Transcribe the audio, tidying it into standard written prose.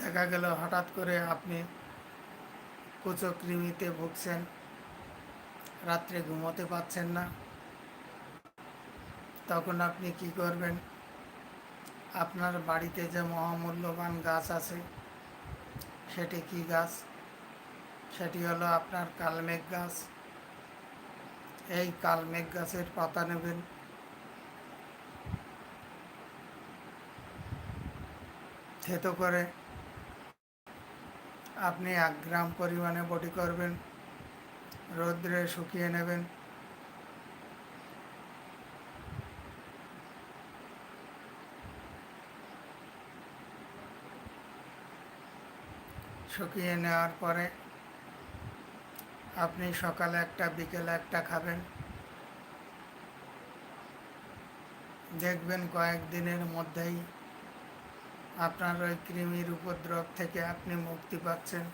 দেখা গেল হঠাৎ করে আপনি কুচক্রিমিতে ভুগছেন, রাত্রে ঘুমোতে পারছেন না, তখন আপনি কি করবেন? আপনার বাড়িতে যে মহামূল্যবান গাছ আছে, সেটি কি গাছ? সেটি হলো আপনার কালমেঘ গাছ। এই কালমেঘ গাছের পাতা নেবেন, থেতো করে আপনি 1 গ্রাম পরিমাণে বটি করবেন, রৌদ্রে শুকিয়ে নেবেন। শুকিয়ে নেওয়ার পরে আপনি সকালে একটা বিকেলে একটা খাবেন। দেখবেন কয়েকদিনের মধ্যেই আপনার ওই কৃমির উপদ্রব থেকে আপনি মুক্তি পাচ্ছেন।